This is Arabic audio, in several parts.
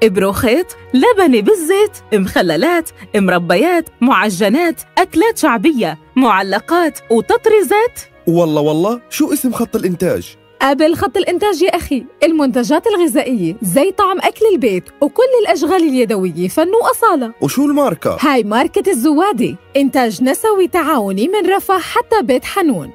بروخيت، لبنة بالزيت، مخللات، مربيات، معجنات، أكلات شعبية، معلقات وتطريزات. والله شو اسم خط الإنتاج؟ قبل خط الإنتاج يا أخي، المنتجات الغذائية زي طعم أكل البيت وكل الأشغال اليدوية فن وأصالة. وشو الماركة؟ هاي ماركة الزوادي، إنتاج نسوي تعاوني من رفح حتى بيت حنون.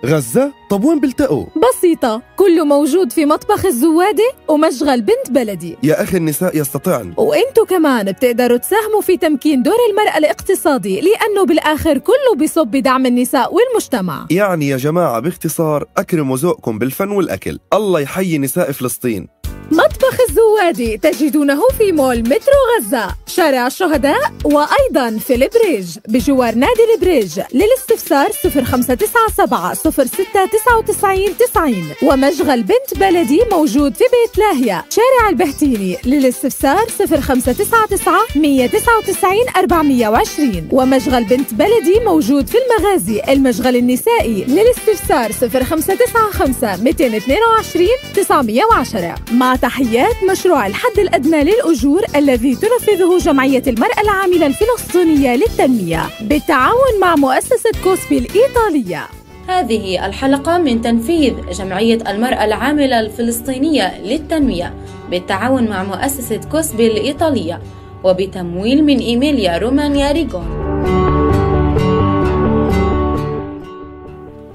غزة؟ طب وين بلتقوا؟ بسيطة، كله موجود في مطبخ الزوادي ومشغل بنت بلدي. يا أخي النساء يستطعن. وإنتوا كمان بتقدروا تساهموا في تمكين دور المرأة الاقتصادي، لأنه بالآخر كله بيصب بدعم النساء والمجتمع. يعني يا جماعة باختصار أكرموا ذوقكم بالفن والأكل. الله يحيي نساء فلسطين. مطبخ الزوادي تجدونه في مول مترو غزة، شارع الشهداء، وأيضاً في البريج بجوار نادي البريج. للاستفسار 0597 0699 90. ومشغل بنت بلدي موجود في بيت لاهية، شارع البهتيني. للاستفسار 0599 199 420. ومشغل بنت بلدي موجود في المغازي، المشغل النسائي. للاستفسار 0595 222 910. مع تحيات مشروع الحد الأدنى للأجور الذي تنفذه جمعية المرأة العاملة الفلسطينية للتنمية بالتعاون مع مؤسسة كوسبي الإيطالية. هذه الحلقة من تنفيذ جمعية المرأة العاملة الفلسطينية للتنمية بالتعاون مع مؤسسة كوسبي الإيطالية وبتمويل من إيميليا رومانيا ريغون.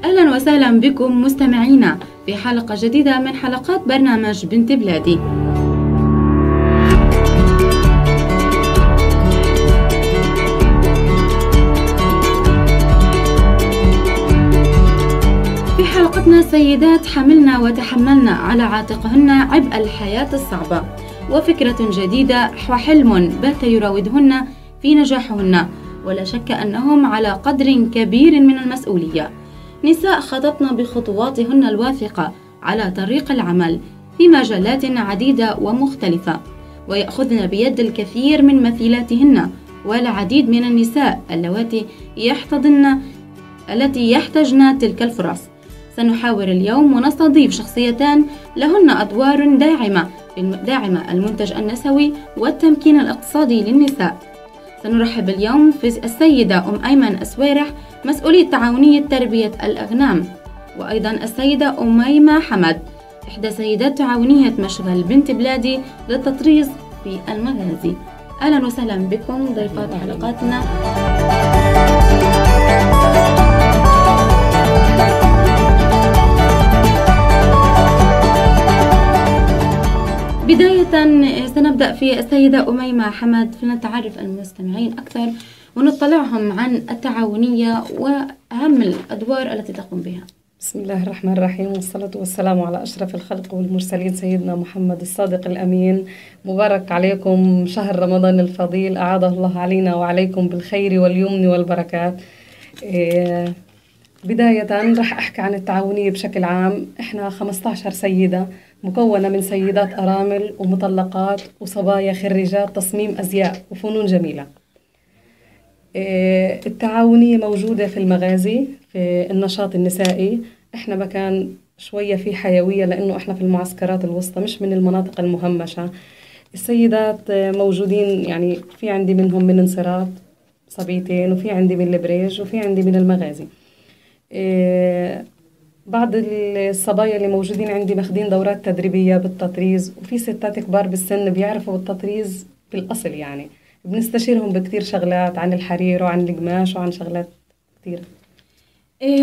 أهلا وسهلا بكم مستمعينا في حلقة جديدة من حلقات برنامج بنت بلادي. في حلقتنا سيدات حملنا وتحملنا على عاتقهن عبء الحياة الصعبة، وفكرة جديدة وحلم بات يراودهن في نجاحهن، ولا شك أنهم على قدر كبير من المسؤولية. نساء خططن بخطواتهن الواثقة على طريق العمل في مجالات عديدة ومختلفة، ويأخذن بيد الكثير من مثيلاتهن والعديد من النساء التي يحتجن تلك الفرص. سنحاور اليوم ونستضيف شخصيتان لهن أدوار داعمة المنتج النسوي والتمكين الاقتصادي للنساء. سنرحب اليوم في السيدة أيمن أسويرح، مسؤولية تعاونية تربية الأغنام، وأيضا السيدة أميمة حمد، إحدى سيدات تعاونية مشغل بنت بلادي للتطريز في المغازي. أهلا وسهلا بكم ضيفات حلقاتنا. بداية سنبدأ في السيدة أميمة حمد، فلنتعرف المستمعين أكثر ونطلعهم عن التعاونية وأهم الأدوار التي تقوم بها. بسم الله الرحمن الرحيم، والصلاة والسلام على أشرف الخلق والمرسلين سيدنا محمد الصادق الأمين. مبارك عليكم شهر رمضان الفضيل، أعاده الله علينا وعليكم بالخير واليمن والبركات. بداية رح أحكي عن التعاونية بشكل عام. إحنا 15 سيدة مكونة من سيدات أرامل ومطلقات وصبايا خريجات تصميم أزياء وفنون جميلة. التعاونية موجودة في المغازي في النشاط النسائي. إحنا مكان شوية فيه حيوية لأنه إحنا في المعسكرات الوسطى، مش من المناطق المهمشة. السيدات موجودين، يعني في عندي منهم من انصراف صبيتين، وفي عندي من البريج، وفي عندي من المغازي. بعض الصبايا اللي موجودين عندي ماخدين دورات تدريبية بالتطريز، وفي ستات كبار بالسن بيعرفوا بالتطريز بالأصل، يعني بنستشيرهم بكتير شغلات عن الحرير وعن القماش وعن شغلات كتير.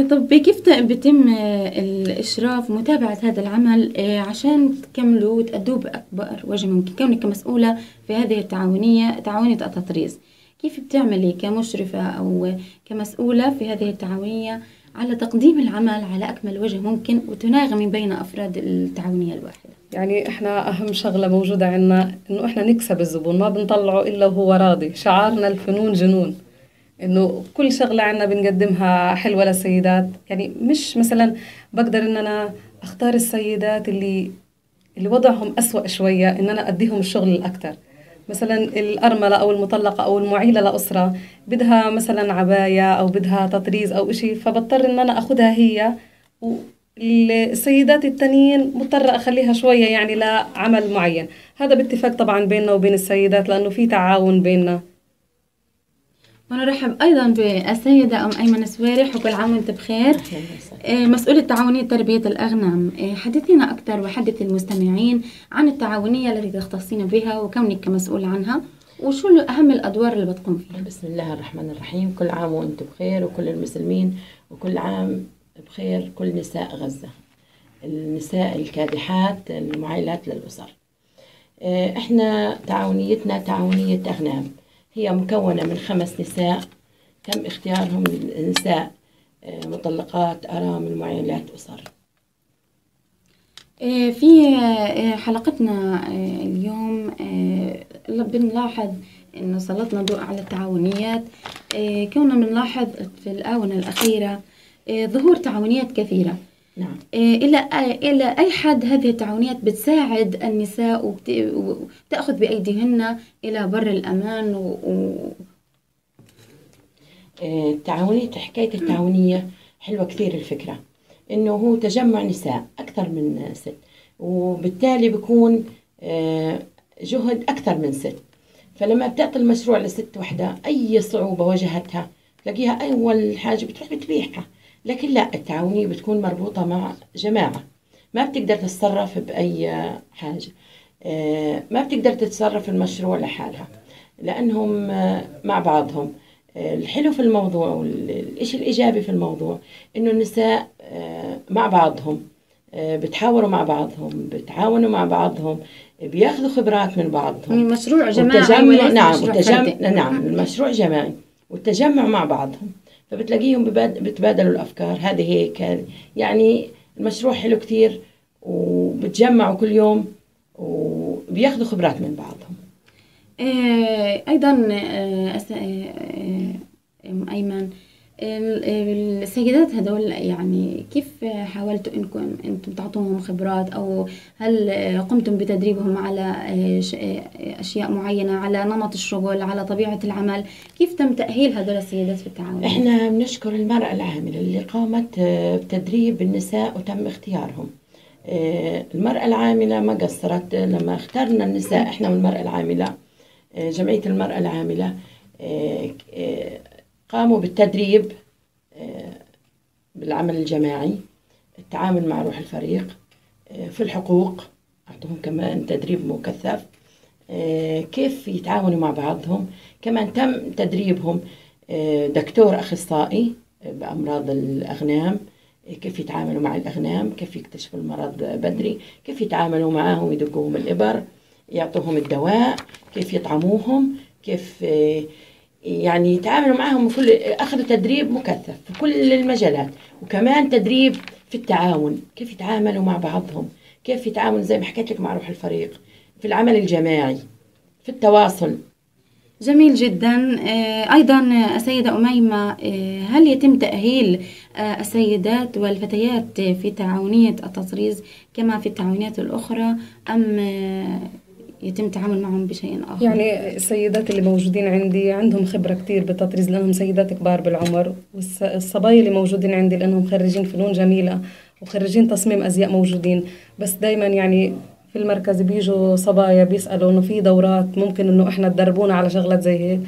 طب كيف بيتم الإشراف ومتابعة هذا العمل عشان تكملوا وتأدوا بأكبر وجه ممكن، كونك كمسؤولة في هذه تعاونية التطريز؟ كيف بتعملي كمشرفة أو كمسؤولة في هذه التعاونية على تقديم العمل على أكمل وجه ممكن وتناغمي بين أفراد التعاونية الواحدة؟ يعني إحنا أهم شغلة موجودة عنا إنه إحنا نكسب الزبون، ما بنطلعه إلا وهو راضي. شعارنا الفنون جنون، إنه كل شغلة عنا بنقدمها حلوة للسيدات. يعني مش مثلا بقدر إن أنا أختار السيدات اللي وضعهم أسوأ شوية إن أنا أديهم الشغل الأكتر. مثلا الأرملة أو المطلقة أو المعيلة لأسرة بدها مثلا عباية أو بدها تطريز أو إشي، فبضطر إن أنا أخدها هي السيدات التانيين مضطرة أخليها شوية يعني لعمل معين. هذا باتفاق طبعا بيننا وبين السيدات لأنه في تعاون بيننا. ونرحب أيضا بالسيدة أم أيمن سوارح، وكل عام وأنت بخير. مسؤولة تعاونية تربية الأغنام. حدثينا أكثر وحدث المستمعين عن التعاونية التي تختصين بها وكونك كمسؤول عنها، وشو أهم الأدوار اللي بتقوم فيها؟ بسم الله الرحمن الرحيم. كل عام وأنتم بخير وكل المسلمين، وكل عام بخير كل نساء غزة، النساء الكادحات المعيلات للأسر. احنا تعاونيتنا تعاونية أغنام، هي مكونة من 5 نساء تم اختيارهم نساء مطلقات أرامل معيلات أسر. في حلقتنا اليوم بنلاحظ إنه سلطنا ضوء على التعاونيات. كنا بنلاحظ في الآونة الأخيرة ظهور تعاونيات كثيرة. نعم. إلى أي حد هذه التعاونيات بتساعد النساء وتأخذ بأيديهن إلى بر الأمان التعاونية، حكاية التعاونية حلوة كثير الفكرة، إنه هو تجمع نساء أكثر من ست، وبالتالي بيكون جهد أكثر من ست. فلما بتعطي المشروع لست وحدة أي صعوبة واجهتها تلاقيها أول حاجة بتروح بتبيعها. لكن لا، التعاونية بتكون مربوطة مع جماعة، ما بتقدر تتصرف بأي حاجة، ما بتقدر تتصرف المشروع لحالها لأنهم مع بعضهم. الحلو في الموضوع والإشي الإيجابي في الموضوع إنه النساء مع بعضهم بتحاوروا مع بعضهم، بتعاونوا مع بعضهم، بياخذوا خبرات من بعضهم. المشروع جماعي وليس نعم المشروع جماعي والتجمع مع بعضهم، فبتلاقيهم بتبادلوا الأفكار. هذه هيك يعني المشروع حلو كتير، وبتجمعوا كل يوم وبياخذوا خبرات من بعضهم. أيضا أيمن، السيدات هذول يعني كيف حاولتوا إنكم أنتم تعطوهم خبرات، أو هل قمتم بتدريبهم على أشياء معينة، على نمط الشغل، على طبيعة العمل؟ كيف تم تأهيل هذول السيدات في التعاون؟ إحنا بنشكر المرأة العاملة اللي قامت بتدريب النساء وتم اختيارهم. المرأة العاملة ما قصرت لما اخترنا النساء، إحنا والمرأة العاملة جمعية المرأة العاملة قاموا بالتدريب بالعمل الجماعي، التعامل مع روح الفريق، في الحقوق أعطوهم كمان تدريب مكثف، كيف يتعاونوا مع بعضهم. كمان تم تدريبهم دكتور أخصائي بأمراض الأغنام، كيف يتعاملوا مع الأغنام، كيف يكتشفوا المرض بدري، كيف يتعاملوا معهم، يدقوهم الإبر، يعطوهم الدواء، كيف يطعموهم، كيف يعني يتعاملوا معهم. أخذوا تدريب مكثف في كل المجالات، وكمان تدريب في التعاون، كيف يتعاملوا مع بعضهم، كيف يتعاملوا زي ما حكيت لك مع روح الفريق، في العمل الجماعي، في التواصل. جميل جدا. أيضا السيدة أميمة، هل يتم تأهيل السيدات والفتيات في تعاونية التطريز كما في التعاونيات الأخرى، أم يتم التعامل معهم بشيء آخر؟ يعني السيدات اللي موجودين عندي عندهم خبرة كتير بالتطريز لأنهم سيدات كبار بالعمر، والصبايا اللي موجودين عندي لأنهم خريجين فنون جميلة وخريجين تصميم أزياء موجودين. بس دايما يعني في المركز بيجوا صبايا بيسألوا إنه في دورات ممكن إنه إحنا تدربونا على شغلات زي هيك.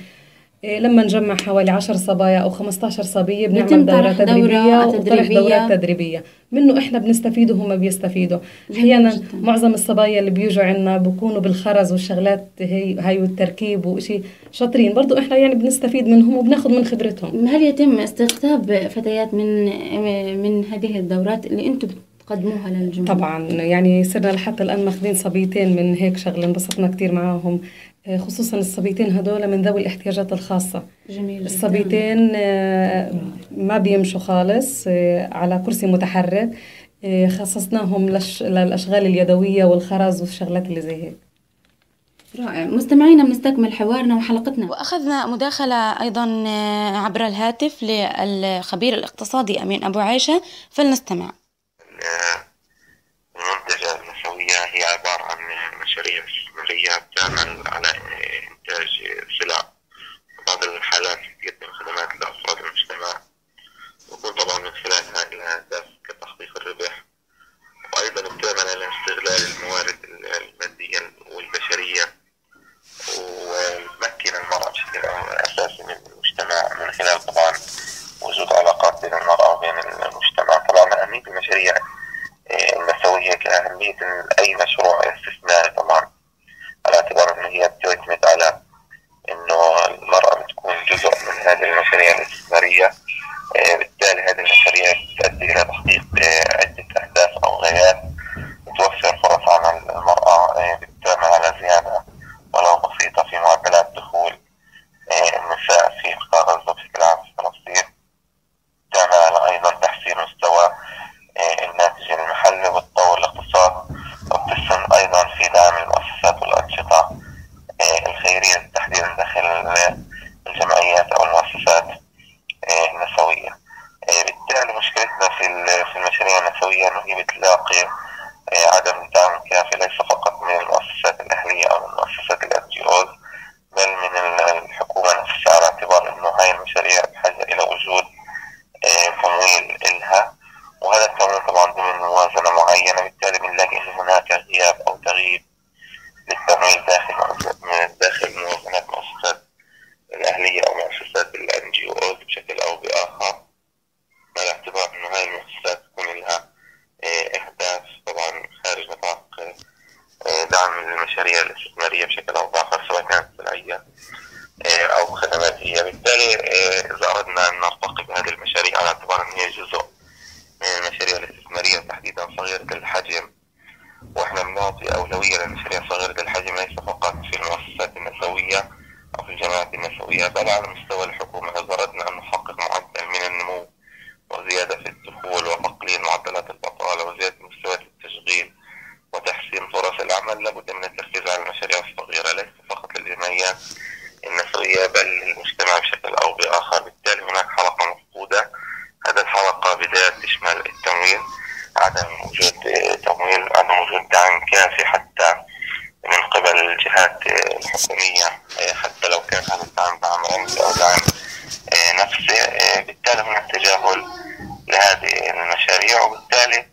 لما نجمع حوالي 10 صبايا أو 15 صبية بنعمل دورات تدريبية وطرح دورات تدريبية منه، إحنا بنستفيد وهم بيستفيدوا. أحيانا معظم الصبايا اللي بيجوا عنا بيكونوا بالخرز والشغلات هاي والتركيب وإشي شاطرين، برضو إحنا يعني بنستفيد منهم وبناخد من خبرتهم. هل يتم استقطاب فتيات من هذه الدورات اللي أنتم تقدموها للجمهور؟ طبعا يعني صرنا لحتى الآن ماخذين صبيتين من هيك شغل، انبسطنا كتير معاهم، خصوصا الصبيتين هدول من ذوي الاحتياجات الخاصة. جميل. الصبيتين ما بيمشوا خالص على كرسي متحرك، خصصناهم للأشغال اليدوية والخرز والشغلات اللي زي هيك. رائع. مستمعينا، بنستكمل حوارنا وحلقتنا، وأخذنا مداخلة أيضا عبر الهاتف للخبير الاقتصادي أمين أبو عيشة، فلنستمع. المنتجات النسوية هي عبارة عن مشاريع استثمارية تعمل على إنتاج سلع، وبعض الحالات تقدم خدمات لأفراد المجتمع، ويكون طبعا من خلال هذا الهدف كتحقيق الربح الباقي عدم الدعم الكافي ليس فقط من المؤسسات الأهلية أو من مؤسسات الNGOs، بل من الحكومة نفسها، على اعتبار أنه هاي المشاريع بحاجة إلى وجود تمويل إلها، وهذا التمويل طبعا ضمن موازنة معينة. بالتالي بنلاقي أن هناك غياب أو تغييب للتمويل داخل موازنات المؤسسات الأهلية أو مؤسسات الNGOs بشكل أو بآخر، على اعتبار أنه هاي المؤسسات تكون لها أهداف طبعا خارج نطاق دعم المشاريع الاستثمارية بشكل أو بآخر، سواء كانت سلعية أو خدماتية. بالتالي إذا أردنا أن نرتقي بهذه المشاريع على اعتبار أن هي جزء من المشاريع الاستثمارية تحديدا صغيرة الحجم، وإحنا بنعطي أولوية للمشاريع صغيرة الحجم ليس فقط في المؤسسات النسوية أو في الجمعيات النسوية، بل على مستوى الحكومة. إذا أردنا أن نحقق معدل من النمو وزيادة في الدخول وتقليل معدلات البطالة وزيادة مستويات التشغيل وتحسين فرص العمل، لابد من التركيز على المشاريع الصغيرة ليس فقط للجمعيات النسوية بل للمجتمع بشكل أو بآخر. بالتالي هناك حلقة مفقودة. هذه الحلقة بداية تشمل التمويل، عدم وجود تمويل، عدم وجود دعم كافي حتى من قبل الجهات الحكومية، حتى لو كان هذا الدعم دعم رمزي أو دعم نفسي. بالتالي هناك تجاهل لهذه المشاريع، وبالتالي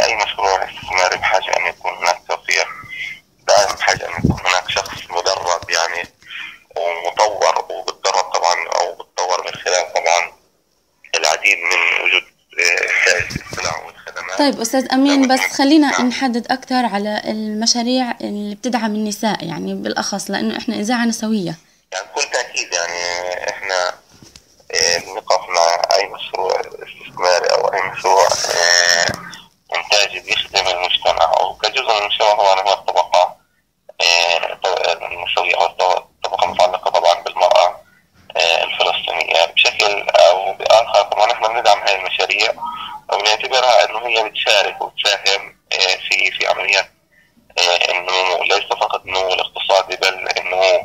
أي مشروع استثماري بحاجة أن يكون هناك توفير دعم، بحاجة أن يكون هناك شخص مدرب يعني ومطور، وبتدرب طبعا أو بتطور من خلال طبعا العديد من وجود السلع والخدمات. طيب أستاذ أمين، بس خلينا نحدد أكثر على المشاريع اللي بتدعم النساء يعني بالأخص، لأنه إحنا إذاعة نسوية. يعني بكل تأكيد يعني إحنا نقف مع أي مشروع استثماري أو أي مشروع إنتاجي بيخدم المجتمع أو كجزء من المجتمع. طبعا هو الطبقة النسوية أو الطبقة المتعلقة طبعا بالمرأة الفلسطينية بشكل أو بآخر. طبعا إحنا بندعم هذه المشاريع ونعتبرها إنه هي بتشارك وتساهم في عمليات النمو، ليس فقط النمو الاقتصادي بل النمو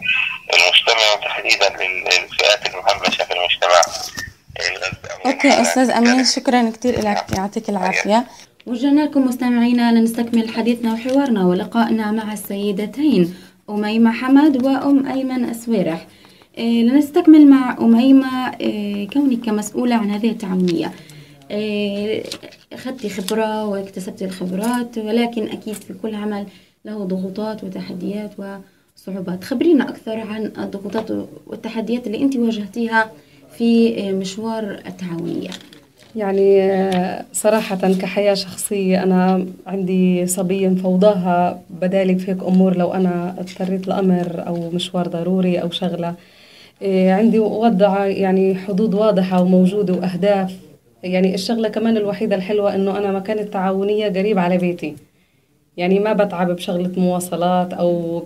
المجتمعي تحديدا للفئات المهمشة في المجتمع. أوكي أستاذ أمين، شكرا كتير لك، يعطيك العافية. ورجعنا لكم مستمعينا لنستكمل حديثنا وحوارنا ولقائنا مع السيدتين أميمة حمد وأم أيمن أسويرح. لنستكمل مع أميمة، كونك كمسؤولة عن هذه التعاونية أخذتي خبرة واكتسبتي الخبرات، ولكن أكيد في كل عمل له ضغوطات وتحديات وصعوبات. خبرينا أكثر عن الضغوطات والتحديات اللي أنت واجهتيها في مشوار التعاونية. يعني صراحة كحياة شخصية أنا عندي صبية مفوضاها بدالي في هيك أمور لو أنا اضطريت لأمر أو مشوار ضروري أو شغلة. عندي وضع يعني حدود واضحة وموجودة وأهداف. يعني الشغلة كمان الوحيدة الحلوة إنه أنا مكان التعاونية قريب على بيتي، يعني ما بتعب بشغلة مواصلات أو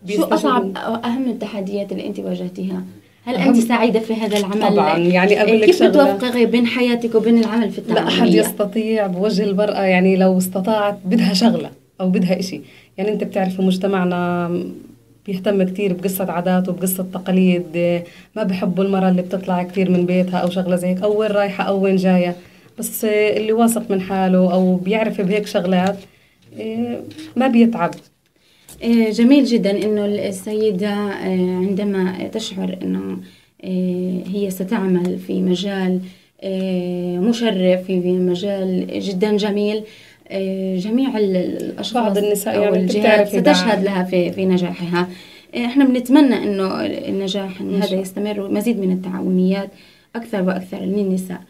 شو أصعب أو أهم التحديات اللي أنت واجهتيها؟ هل أنت سعيدة في هذا العمل؟ طبعا يعني أقول لك كيف بتوفقي بين حياتك وبين العمل في التعاونية؟ لا أحد يستطيع بوجه المرأة، يعني لو استطاعت بدها شغلة أو بدها إشي. يعني أنت بتعرف مجتمعنا بيهتم كتير بقصة عادات وبقصة تقاليد، ما بحبوا المرأة اللي بتطلع كتير من بيتها أو شغلة زي هيك أو وين رايحة أو وين جاية. بس اللي واثق من حاله أو بيعرف بهيك شغلات ما بيتعب. جميل جدا إنه السيدة عندما تشعر إنه هي ستعمل في مجال مشرف، في مجال جدا جميل، جميع الأشخاص بعض النساء أو يعني الجهات ستشهد لها في نجاحها. احنا بنتمنى إنه النجاح إن هذا يستمر ومزيد من التعاونيات أكثر وأكثر للنساء.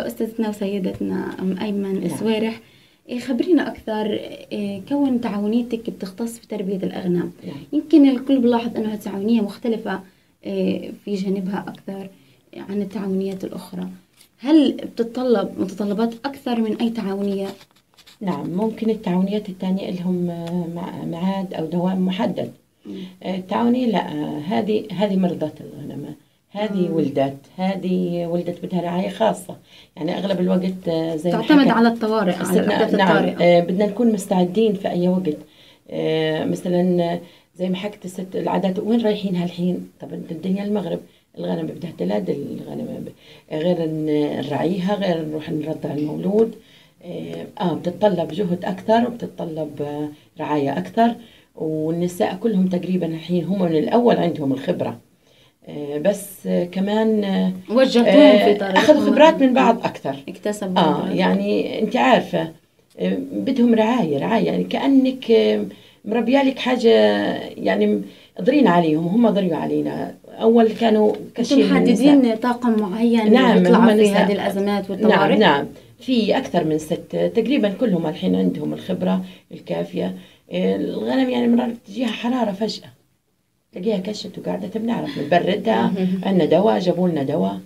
أستاذتنا وسيدتنا أم أيمن أسويرح، خبرينا أكثر، كون تعاونيتك بتختص في تربية الأغنام. يمكن الكل بلاحظ أنها تعاونية مختلفة في جانبها أكثر عن التعاونيات الأخرى. هل بتتطلب متطلبات أكثر من أي تعاونية؟ نعم، ممكن التعاونيات الثانية لهم ميعاد أو دوام محدد. التعاونية لا، هذه مرضات الغنم، هذه ولدت بدها رعاية خاصة. يعني أغلب الوقت زي تعتمد على الطوارئ، على الأحداث الطارئة. بدنا نكون مستعدين في أي وقت. مثلا زي ما حكت الست العادات، وين رايحين هالحين؟ طب الدنيا المغرب، الغنم بدها تلاد، الغنم غير نراعيها، غير نروح نرضع المولود، بتتطلب جهد أكثر وبتتطلب رعاية أكثر. والنساء كلهم تقريبا الحين هم من الأول عندهم الخبرة، بس كمان وجهتوهم في طريق أخذوا خبرات من بعض أكثر، اكتسبوا يعني أنت عارفة بدهم رعاية يعني كأنك مربيالك حاجة، يعني ضرين عليهم وهم ضريوا علينا. أول كانوا كشيء محددين طاقم معين يطلعوا في هذه الأزمات والطوارئ. نعم في أكثر من 6 تقريبا، كلهم الحين عندهم الخبرة الكافية. الغنم يعني مرات تجيها حرارة فجأة تلاقيها كشت وقاعدة بنعرف نبردها، عندنا دواء، جابوا لنا دواء.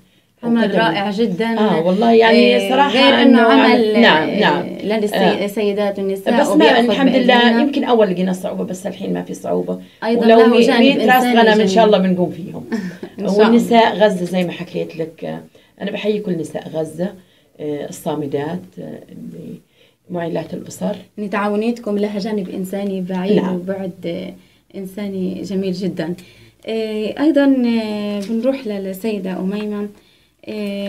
عمل رائع جدا والله يعني صراحة غير انه عمل نعم للسيدات والنساء. بس ما الحمد لله يمكن اول لقينا صعوبة، بس الحين ما في صعوبة. ايضا ولو له جانب 100 راس غنم ان شاء الله بنقوم فيهم. والنساء غزة زي ما حكيت لك، انا بحيي كل نساء غزة الصامدات معيلات البصر. يعني تعاونيتكم لها جانب انساني بعيد. نعم. وبعد انساني جميل جدا. ايضا بنروح للسيدة أميمة،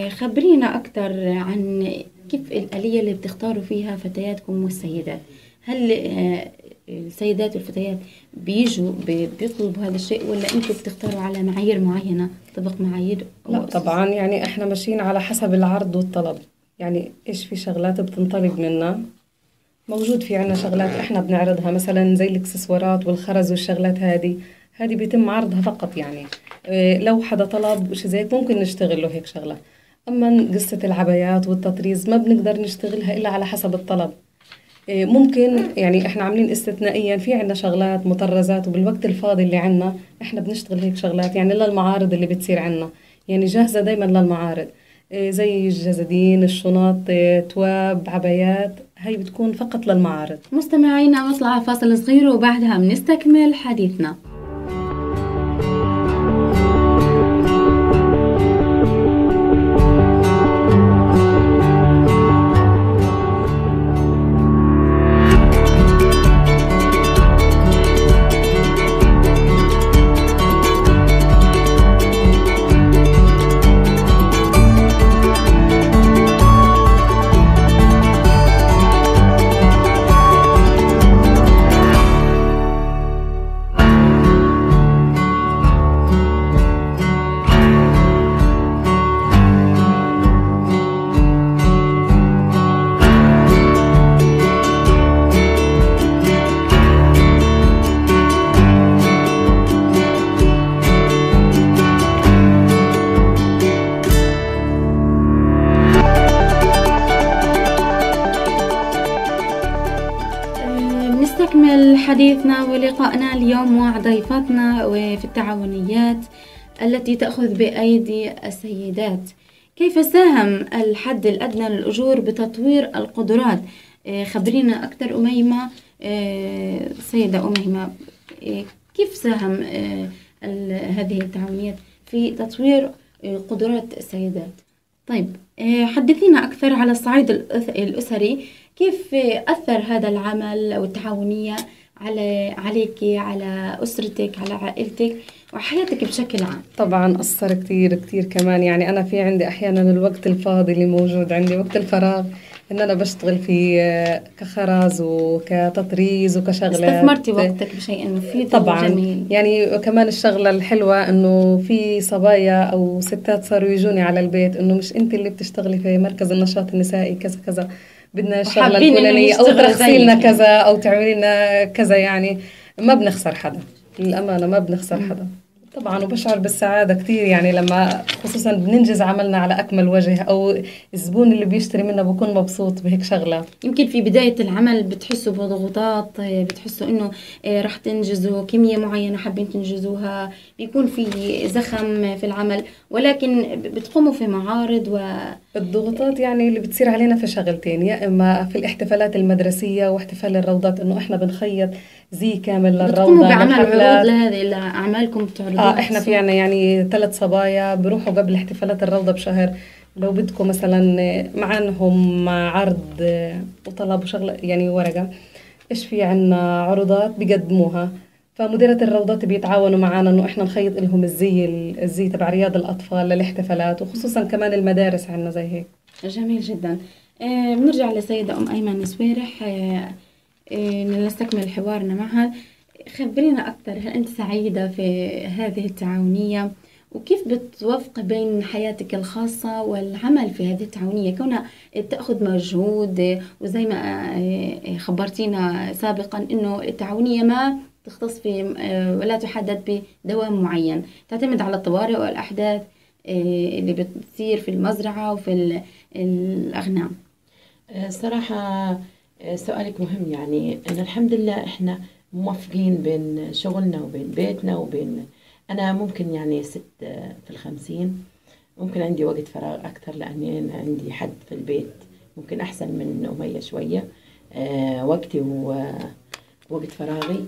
خبرينا أكثر عن كيف الآلية اللي بتختاروا فيها فتياتكم والسيدات. هل السيدات والفتيات بيجوا بيطلبوا هذا الشيء ولا أنتم بتختاروا على معايير معينة، طبق معايير؟ لا طبعا، يعني احنا ماشيين على حسب العرض والطلب. يعني ايش في شغلات بتنطلب منا، موجود في عنا شغلات احنا بنعرضها مثلا زي الاكسسوارات والخرز والشغلات هذه بيتم عرضها فقط. يعني لو حدا طلب شيء زي ممكن نشتغل له هيك شغلة. أما قصة العبايات والتطريز ما بنقدر نشتغلها إلا على حسب الطلب. ممكن يعني إحنا عاملين استثنائيا في عنا شغلات مطرزات، وبالوقت الفاضي اللي عنا إحنا بنشتغل هيك شغلات يعني للمعارض اللي بتصير عنا، يعني جاهزة دايما للمعارض زي الجزدين، الشنط، تواب، عبايات، هاي بتكون فقط للمعارض. مستمعينا نطلع فاصل صغير وبعدها بنستكمل حديثنا. نستكمل حديثنا ولقائنا اليوم مع ضيفتنا وفي التعاونيات التي تأخذ بأيدي السيدات. كيف ساهم الحد الأدنى للأجور بتطوير القدرات؟ خبرينا أكثر أميمة. سيدة أميمة، كيف ساهم هذه التعاونيات في تطوير قدرات السيدات؟ طيب حدثينا أكثر على الصعيد الأسري، كيف أثر هذا العمل أو التعاونية عليك، على أسرتك، على عائلتك وحياتك بشكل عام؟ طبعا أثر كتير كمان. يعني أنا في عندي أحيانا الوقت الفاضي اللي موجود عندي، وقت الفراغ، إن أنا بشتغل فيه كخرز وكتطريز وكشغلات. استثمرتي وقتك بشيء مفيد طبعا وجميل. يعني كمان الشغلة الحلوة إنه في صبايا أو ستات صاروا يجوني على البيت إنه مش أنت اللي بتشتغلي في مركز النشاط النسائي كذا كذا، بدنا الشغلة الفلانية أو ترخصي لنا كذا أو تعملي لنا كذا. يعني ما بنخسر حدا، للأمانة ما بنخسر حدا طبعا. وبشعر بالسعادة كتير يعني لما خصوصا بننجز عملنا على أكمل وجه، أو الزبون اللي بيشتري منا بكون مبسوط بهيك شغلة. يمكن في بداية العمل بتحسوا بضغوطات، بتحسوا إنه رح تنجزوا كمية معينة حابين تنجزوها، بيكون في زخم في العمل، ولكن بتقوموا في معارض. الضغوطات يعني اللي بتصير علينا في شغلتين، يا إما في الاحتفالات المدرسية واحتفال الروضات إنه إحنا بنخيط زي كامل للروضة. بتقوموا بعمل عروض لهذه أعمالكم بتعرضوها؟ إحنا في عنا يعني 3 صبايا بروحوا قبل احتفالات الروضة بشهر، لو بدكم مثلا معانهم عرض وطلبوا شغلة يعني ورقة إيش في عنا عروضات بيقدموها، فمديرة الروضات بيتعاونوا معنا إنه إحنا نخيط لهم الزي تبع رياض الأطفال للاحتفالات، وخصوصا كمان المدارس عنا زي هيك. جميل جدا. بنرجع لسيدة أم أيمن سويرح نستكمل حوارنا معها. خبرينا أكثر، هل أنت سعيدة في هذه التعاونية؟ وكيف بتوفق بين حياتك الخاصة والعمل في هذه التعاونية كونها تأخذ مجهود، وزي ما خبرتينا سابقا أنه التعاونية ما تختص في ولا تحدد بدوام معين، تعتمد على الطوارئ والأحداث اللي بتصير في المزرعة وفي الأغنام. صراحة سؤالك مهم. يعني أنا الحمد لله إحنا موفقين بين شغلنا وبين بيتنا وبين، أنا ممكن يعني 56، ممكن عندي وقت فراغ أكثر لأني أنا عندي حد في البيت، ممكن أحسن من أمية شوية وقتي ووقت فراغي.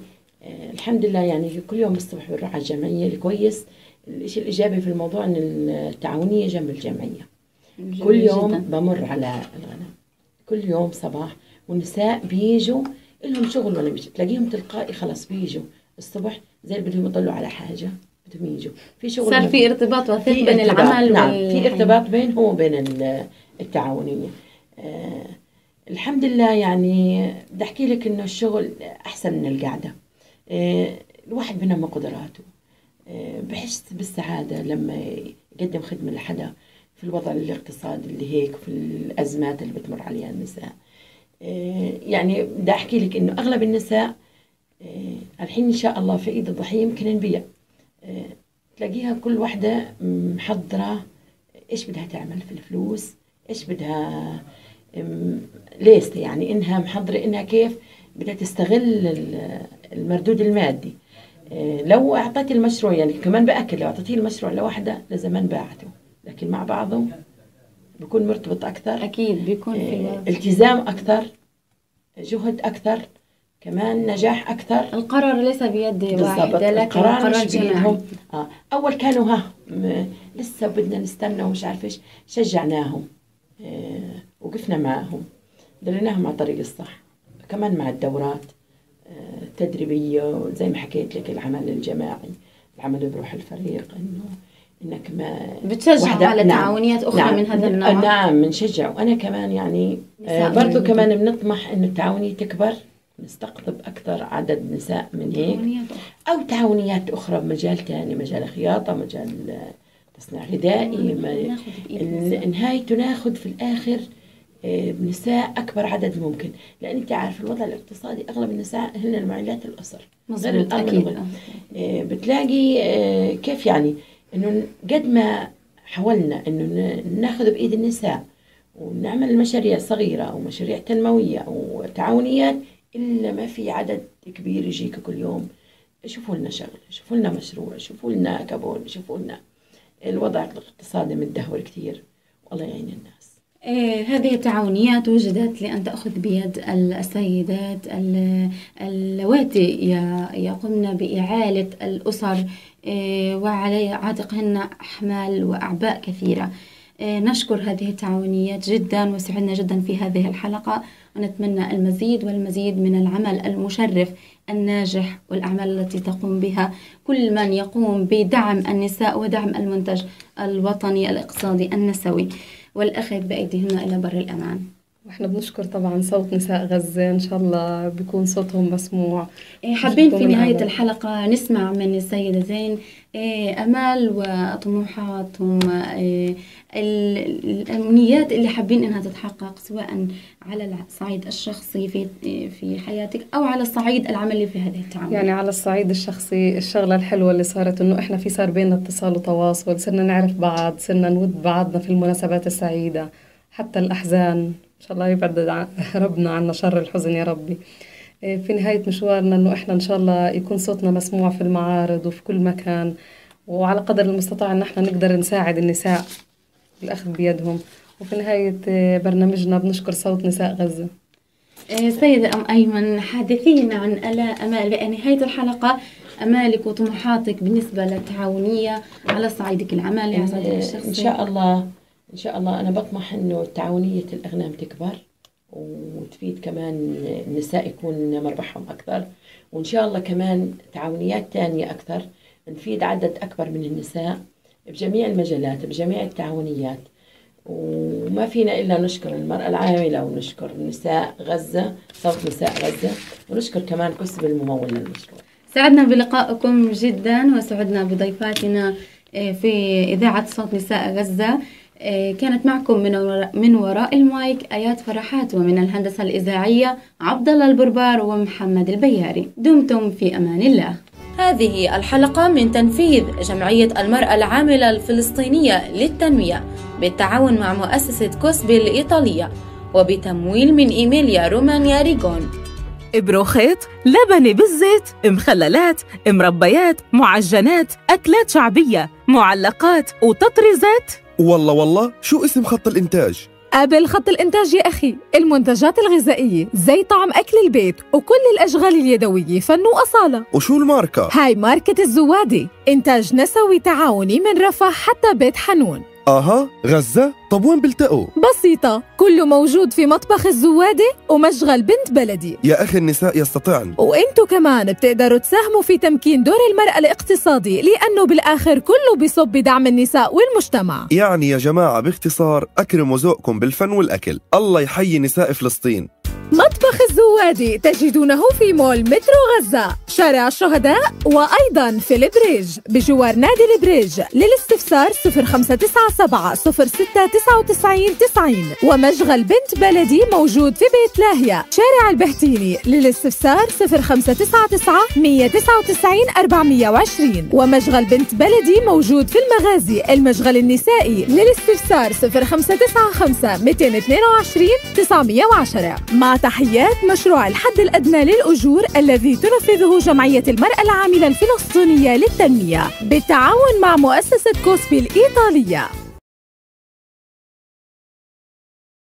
الحمد لله يعني كل يوم الصبح بنروح على الجمعية. الكويس الشيء الإيجابي في الموضوع إن التعاونية جنب الجمعية. كل يوم جداً بمر على الغنم، كل يوم صباح، والنساء بيجوا لهم شغل ولا بيجوا تلاقيهم تلقائي خلاص بيجوا الصبح زي اللي بدهم يطلعوا على حاجة بدهم يجوا في شغل. صار في ارتباط وثيق بين العمل نعم في ارتباط بينه وبين التعاونية. الحمد لله. يعني بدي أحكي لك إنه الشغل أحسن من القعدة. الواحد بينما قدراته بحس بالسعادة لما يقدم خدمة لحدا في الوضع الاقتصادي اللي هيك وفي الأزمات اللي بتمر عليها النساء. يعني بدي أحكي لك إنه أغلب النساء الحين إن شاء الله في عيد الضحية يمكن نبيع، تلاقيها كل واحدة محضرة إيش بدها تعمل في الفلوس، إيش بدها ليست، يعني إنها محضرة إنها كيف بدها تستغل المردود المادي. لو أعطيت المشروع يعني كمان بأكل، لو أعطيتيه المشروع لوحدة لزمان باعته، لكن مع بعضه بيكون مرتبط أكثر. أكيد بيكون في التزام أكثر، جهد أكثر، كمان نجاح أكثر. القرار ليس بيد واحدة لكن القرار جماعي. أول كانوا لسه بدنا نستنى ومش عارف إيش، شجعناهم وقفنا معهم دلناهم على الطريق الصح. كمان مع الدورات التدريبية وزي ما حكيت لك العمل الجماعي، العمل بروح الفريق، إنك ما بتشجع على تعاونيات أخرى. نعم من هذا النوع. نعم بنشجع. وأنا كمان يعني برضو كمان بنطمح إنه التعاونية تكبر، نستقطب أكثر عدد نساء من هيك، أو تعاونيات أخرى بمجال تاني، مجال خياطة، مجال تصنيع غذائي، نهايته ناخذ في الآخر نساء أكبر عدد ممكن، لأن أنت عارف الوضع الاقتصادي أغلب النساء هن المعيلات الأسر غير الأمر. بتلاقي كيف يعني إنه قد ما حاولنا إنه ناخذ بإيد النساء ونعمل مشاريع صغيرة أو مشاريع تنموية أو تعاونيات، إلا ما في عدد كبير يجيك كل يوم شوفوا لنا شغل، شوفوا لنا مشروع، شوفوا لنا كابون، شوفوا لنا. الوضع الاقتصادي متدهور كتير، والله يعين الناس. هذه التعاونيات وجدت لأن تأخذ بيد السيدات اللواتي يقومن بإعالة الأسر وعلى عاتقهن أحمال وأعباء كثيرة. نشكر هذه التعاونيات جدا وسعدنا جدا في هذه الحلقة، ونتمنى المزيد والمزيد من العمل المشرف الناجح والأعمال التي تقوم بها كل من يقوم بدعم النساء ودعم المنتج الوطني الاقتصادي النسوي والأخذ بأيديهن إلى بر الأمان. واحنا بنشكر طبعا صوت نساء غزة، إن شاء الله بيكون صوتهم مسموع. حابين في نهاية الحلقة نسمع من السيدة زين أمال وطموحاتهم، الأمنيات اللي حابين إنها تتحقق سواء على الصعيد الشخصي في حياتك أو على الصعيد العملي في هذه التعاون. يعني على الصعيد الشخصي الشغلة الحلوة اللي صارت إنه إحنا صار بيننا اتصال وتواصل، صرنا نعرف بعض، صرنا نود بعضنا في المناسبات السعيدة حتى الأحزان. إن شاء الله يبعد ربنا عنا شر الحزن يا ربي. في نهاية مشوارنا إنه إحنا إن شاء الله يكون صوتنا مسموع في المعارض وفي كل مكان، وعلى قدر المستطاع إن إحنا نقدر نساعد النساء بالأخذ بيدهم. وفي نهاية برنامجنا بنشكر صوت نساء غزة. سيدة أم أيمن، حدثينا عن أمال بنهاية الحلقة، أمالك وطموحاتك بالنسبة للتعاونية على صعيدك العملي على صعيدك الشخصي. إن شاء الله أنا بطمح إنه تعاونية الأغنام تكبر وتفيد كمان النساء يكون مربحهم أكثر، وإن شاء الله كمان تعاونيات تانية أكثر نفيد عدد أكبر من النساء بجميع المجالات بجميع التعاونيات. وما فينا إلا نشكر المرأة العاملة ونشكر نساء غزة، صوت نساء غزة، ونشكر كمان كسب الممول للمشروع. سعدنا بلقائكم جدا وسعدنا بضيفاتنا في إذاعة صوت نساء غزة. كانت معكم من وراء المايك آيات فرحات، ومن الهندسة الإذاعية عبد الله البربار ومحمد البياري. دمتم في أمان الله. هذه الحلقة من تنفيذ جمعية المرأة العاملة الفلسطينية للتنمية بالتعاون مع مؤسسة كوسبي الإيطالية وبتمويل من إيميليا رومانيا ريغون. بروخيت، لبنة بالزيت، مخللات، مربيات، معجنات، أكلات شعبية، معلقات وتطريزات. والله شو اسم خط الإنتاج؟ قبل خط الإنتاج يا أخي، المنتجات الغذائية زي طعم أكل البيت وكل الأشغال اليدوية فن وأصالة. وشو الماركة؟ هاي ماركة الزوادي، إنتاج نسوي تعاوني من رفح حتى بيت حنون. غزة؟ طب وين بلتقوا؟ بسيطة، كله موجود في مطبخ الزوادي ومشغل بنت بلدي. يا أخي النساء يستطيعن، وإنتوا كمان بتقدروا تساهموا في تمكين دور المرأة الاقتصادي، لأنه بالآخر كله بيصب بدعم النساء والمجتمع. يعني يا جماعة باختصار أكرموا ذوقكم بالفن والأكل. الله يحيي نساء فلسطين. مطبخ الزوادي تجدونه في مول مترو غزة، شارع الشهداء، وأيضا في البريج بجوار نادي البريج. للاستفسار 0597 0699 90. ومشغل بنت بلدي موجود في بيت لاهية شارع البهتيني. للاستفسار 0599 199 420. ومشغل بنت بلدي موجود في المغازي المشغل النسائي. للاستفسار 0595 222 910. مع تحيات مشروع الحد الأدنى للأجور الذي تنفذه جمعية المرأة العاملة الفلسطينية للتنمية بالتعاون مع مؤسسة كوسبي الإيطالية.